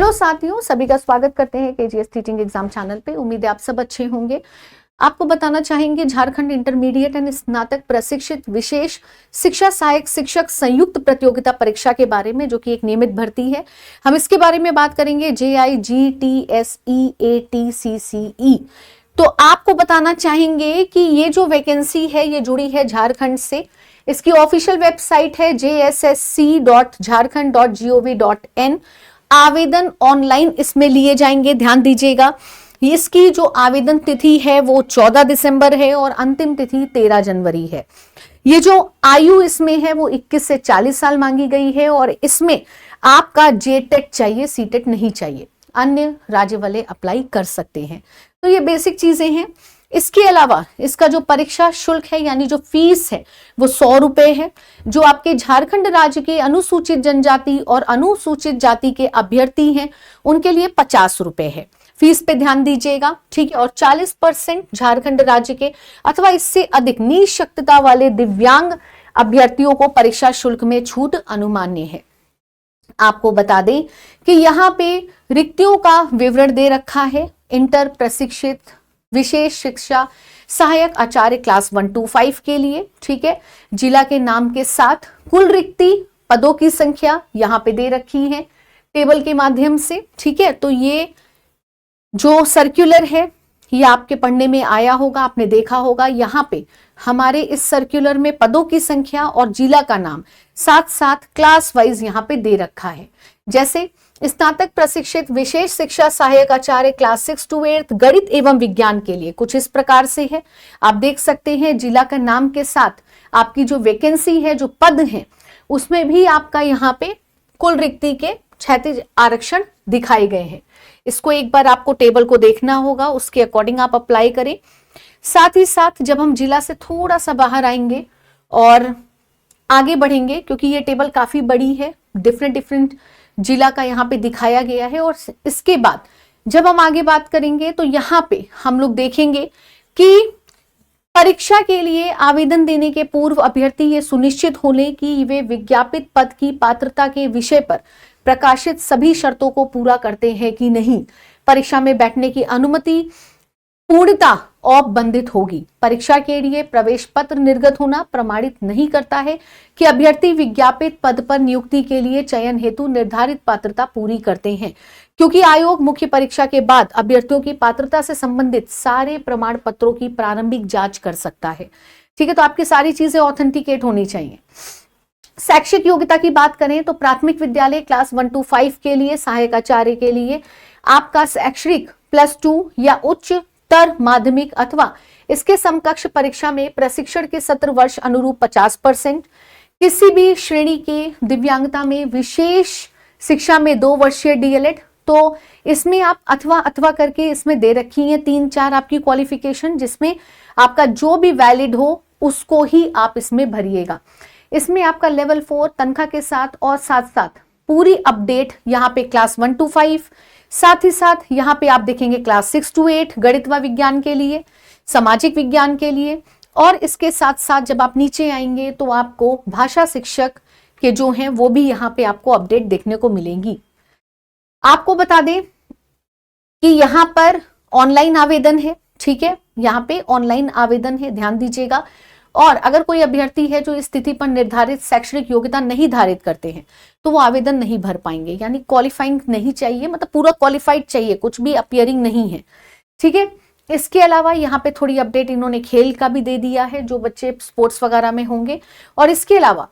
Hello साथियों, सभी का स्वागत करते हैं केजीएस टीचिंग एग्जाम चैनल पे। उम्मीद है आप सब अच्छे होंगे। आपको बताना चाहेंगे झारखंड इंटरमीडिएट एंड स्नातक प्रशिक्षित विशेष शिक्षा सहायक शिक्षक संयुक्त प्रतियोगिता परीक्षा के बारे में, जो कि एक नियमित भर्ती है। हम इसके बारे में बात करेंगे JIGTSEATCCE। तो आपको बताना चाहेंगे कि ये जो वैकेंसी है ये जुड़ी है झारखंड से। इसकी ऑफिशियल वेबसाइट है jssc.jharkhand.gov.in। आवेदन ऑनलाइन इसमें लिए जाएंगे, ध्यान दीजिएगा। इसकी जो आवेदन तिथि है वो 14 दिसंबर है और अंतिम तिथि 13 जनवरी है। ये जो आयु इसमें है वो 21 से 40 साल मांगी गई है और इसमें आपका जेटेट चाहिए, सीटेट नहीं चाहिए। अन्य राज्य वाले अप्लाई कर सकते हैं। तो ये बेसिक चीजें हैं। इसके अलावा इसका जो परीक्षा शुल्क है यानी जो फीस है वो 100 रुपए है। जो आपके झारखंड राज्य के अनुसूचित जनजाति और अनुसूचित जाति के अभ्यर्थी हैं उनके लिए 50 रुपए है। फीस पे ध्यान दीजिएगा, ठीक है। और 40% झारखंड राज्य के अथवा इससे अधिक निःशक्तता वाले दिव्यांग अभ्यर्थियों को परीक्षा शुल्क में छूट अनुमान्य है। आपको बता दें कि यहाँ पे रिक्तियों का विवरण दे रखा है। इंटर प्रशिक्षित विशेष शिक्षा सहायक आचार्य क्लास 1 to 5 के लिए, ठीक है। जिला के नाम के साथ कुल रिक्ति पदों की संख्या यहाँ पे दे रखी है टेबल के माध्यम से, ठीक है। तो ये जो सर्कुलर है ये आपके पढ़ने में आया होगा, आपने देखा होगा। यहाँ पे हमारे इस सर्कुलर में पदों की संख्या और जिला का नाम साथ साथ क्लास वाइज यहाँ पे दे रखा है। जैसे स्नातक प्रशिक्षित विशेष शिक्षा सहायक आचार्य क्लास 6 to 8 गणित एवं विज्ञान के लिए कुछ इस प्रकार से है। आप देख सकते हैं जिला का नाम के साथ आपकी जो वैकेंसी है, जो पद है, उसमें भी आपका यहाँ पे कुल रिक्ति के क्षैतिज आरक्षण दिखाए गए हैं। इसको एक बार आपको टेबल को देखना होगा, उसके अकॉर्डिंग आप अप्लाई करें। साथ ही साथ जब हम जिला से थोड़ा सा बाहर आएंगे और आगे बढ़ेंगे, क्योंकि ये टेबल काफी बड़ी है, डिफरेंट जिला का यहाँ पे दिखाया गया है। और इसके बाद जब हम आगे बात करेंगे तो यहाँ पे हम लोग देखेंगे कि परीक्षा के लिए आवेदन देने के पूर्व अभ्यर्थी ये सुनिश्चित हो ले कि वे विज्ञापित पद की पात्रता के विषय पर प्रकाशित सभी शर्तों को पूरा करते हैं कि नहीं। परीक्षा में बैठने की अनुमति पूर्णता औपबंधित होगी। परीक्षा के लिए प्रवेश पत्र निर्गत होना प्रमाणित नहीं करता है कि अभ्यर्थी विज्ञापित पद पर नियुक्ति के लिए चयन हेतु निर्धारित पात्रता पूरी करते हैं, क्योंकि आयोग मुख्य परीक्षा के बाद अभ्यर्थियों की पात्रता से संबंधित सारे प्रमाण पत्रों की प्रारंभिक जांच कर सकता है, ठीक है। तो आपकी सारी चीजें ऑथेंटिकेट होनी चाहिए। शैक्षिक योग्यता की बात करें तो प्राथमिक विद्यालय क्लास 1 to 5 के लिए सहायक आचार्य के लिए आपका शैक्षणिक +2 या उच्चतर माध्यमिक अथवा इसके समकक्ष परीक्षा में प्रशिक्षण के सत्र वर्ष अनुरूप 50%, किसी भी श्रेणी के दिव्यांगता में विशेष शिक्षा में 2 वर्षीय DLED। तो इसमें आप अथवा करके इसमें दे रखी है 3-4 आपकी क्वालिफिकेशन, जिसमें आपका जो भी वैलिड हो उसको ही आप इसमें भरिएगा। इसमें आपका लेवल 4 तनख्वाह के साथ और साथ साथ पूरी अपडेट यहाँ पे क्लास 1 to 5, साथ ही साथ यहाँ पे आप देखेंगे क्लास 6 to 8 गणित व विज्ञान के लिए, सामाजिक विज्ञान के लिए। और इसके साथ साथ जब आप नीचे आएंगे तो आपको भाषा शिक्षक के जो हैं वो भी यहाँ पे आपको अपडेट देखने को मिलेंगी। आपको बता दें कि यहाँ पर ऑनलाइन आवेदन है, ठीक है। यहाँ पे ऑनलाइन आवेदन है, ध्यान दीजिएगा। और अगर कोई अभ्यर्थी है जो इस स्थिति पर निर्धारित शैक्षणिक योग्यता नहीं धारित करते हैं तो वो आवेदन नहीं भर पाएंगे। यानी क्वालिफाइंग नहीं चाहिए, मतलब पूरा क्वालिफाइड चाहिए, कुछ भी अपीयरिंग नहीं है, ठीक है। इसके अलावा यहाँ पे थोड़ी अपडेट इन्होंने खेल का भी दे दिया है, जो बच्चे स्पोर्ट्स वगैरह में होंगे। और इसके अलावा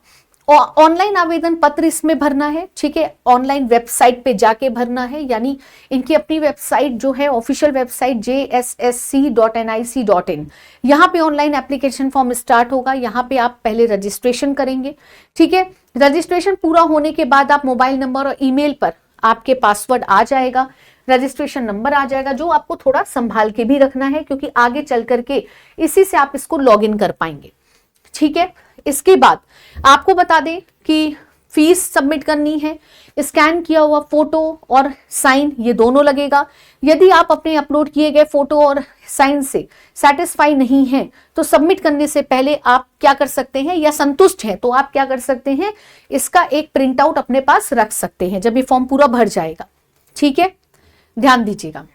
ऑनलाइन आवेदन पत्र इसमें भरना है, ठीक है। ऑनलाइन वेबसाइट पे जाके भरना है, यानी इनकी अपनी वेबसाइट जो है ऑफिशियल वेबसाइट jssc.nic.in, यहाँ पे ऑनलाइन एप्लीकेशन फॉर्म स्टार्ट होगा। यहाँ पे आप पहले रजिस्ट्रेशन करेंगे, ठीक है। रजिस्ट्रेशन पूरा होने के बाद आप मोबाइल नंबर और ईमेल पर आपके पासवर्ड आ जाएगा, रजिस्ट्रेशन नंबर आ जाएगा, जो आपको थोड़ा संभाल के भी रखना है, क्योंकि आगे चल करके इसी से आप इसको लॉग इन कर पाएंगे, ठीक है। इसके बाद आपको बता दें कि फीस सबमिट करनी है। स्कैन किया हुआ फोटो और साइन ये दोनों लगेगा। यदि आप अपने अपलोड किए गए फोटो और साइन से सेटिस्फाई नहीं हैं तो सबमिट करने से पहले आप क्या कर सकते हैं, या संतुष्ट हैं तो आप क्या कर सकते हैं, इसका एक प्रिंट आउट अपने पास रख सकते हैं जब ये फॉर्म पूरा भर जाएगा, ठीक है, ध्यान दीजिएगा।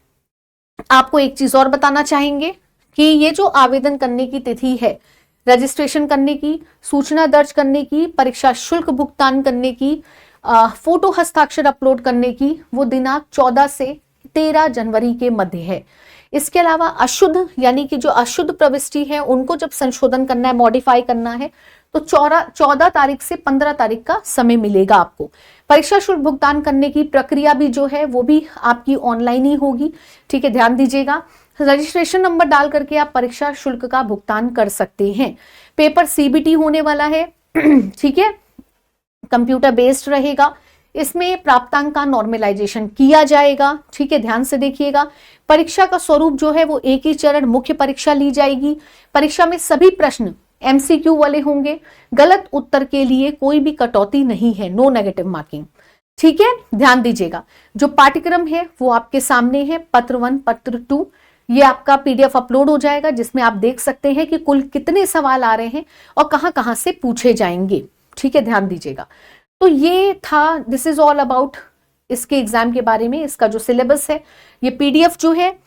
आपको एक चीज और बताना चाहेंगे कि ये जो आवेदन करने की तिथि है, रजिस्ट्रेशन करने की, सूचना दर्ज करने की, परीक्षा शुल्क भुगतान करने की, फोटो हस्ताक्षर अपलोड करने की, वो दिनांक 14 से 13 जनवरी के मध्य है। इसके अलावा अशुद्ध यानी कि जो अशुद्ध प्रविष्टि है उनको जब संशोधन करना है, मॉडिफाई करना है, तो 14 तारीख से 15 तारीख का समय मिलेगा आपको। परीक्षा शुल्क भुगतान करने की प्रक्रिया भी जो है वो भी आपकी ऑनलाइन ही होगी। ठीक है, ध्यान दीजिएगा। रजिस्ट्रेशन नंबर डाल करके आप परीक्षा शुल्क का भुगतान कर सकते हैं। पेपर सीबीटी होने वाला है, ठीक है, कंप्यूटर बेस्ड रहेगा। इसमें प्राप्तांक का नॉर्मलाइजेशन किया जाएगा। ठीक है, ध्यान से देखिएगा। परीक्षा का स्वरूप जो है वो एक ही चरण मुख्य परीक्षा ली जाएगी। परीक्षा में सभी प्रश्न एमसीक्यू वाले होंगे। गलत उत्तर के लिए कोई भी कटौती नहीं है, नो नेगेटिव मार्किंग। ठीक है, ध्यान दीजिएगा। जो पाठ्यक्रम है वो आपके सामने है, पत्र 1 पत्र 2, ये आपका पीडीएफ अपलोड हो जाएगा जिसमें आप देख सकते हैं कि कुल कितने सवाल आ रहे हैं और कहां कहां से पूछे जाएंगे। ठीक है, ध्यान दीजिएगा। तो ये था, दिस इज ऑल अबाउट इसके एग्जाम के बारे में। इसका जो सिलेबस है, ये पीडीएफ जो है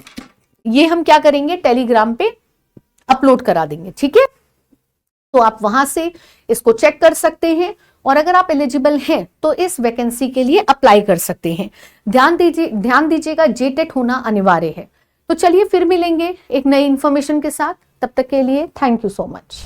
ये हम क्या करेंगे, टेलीग्राम पे अपलोड करा देंगे। ठीक है, तो आप वहां से इसको चेक कर सकते हैं और अगर आप एलिजिबल हैं तो इस वैकेंसी के लिए अप्लाई कर सकते हैं। ध्यान दीजिएगा, जेटेट होना अनिवार्य है। तो चलिए फिर मिलेंगे एक नई इंफॉर्मेशन के साथ। तब तक के लिए थैंक यू सो मच।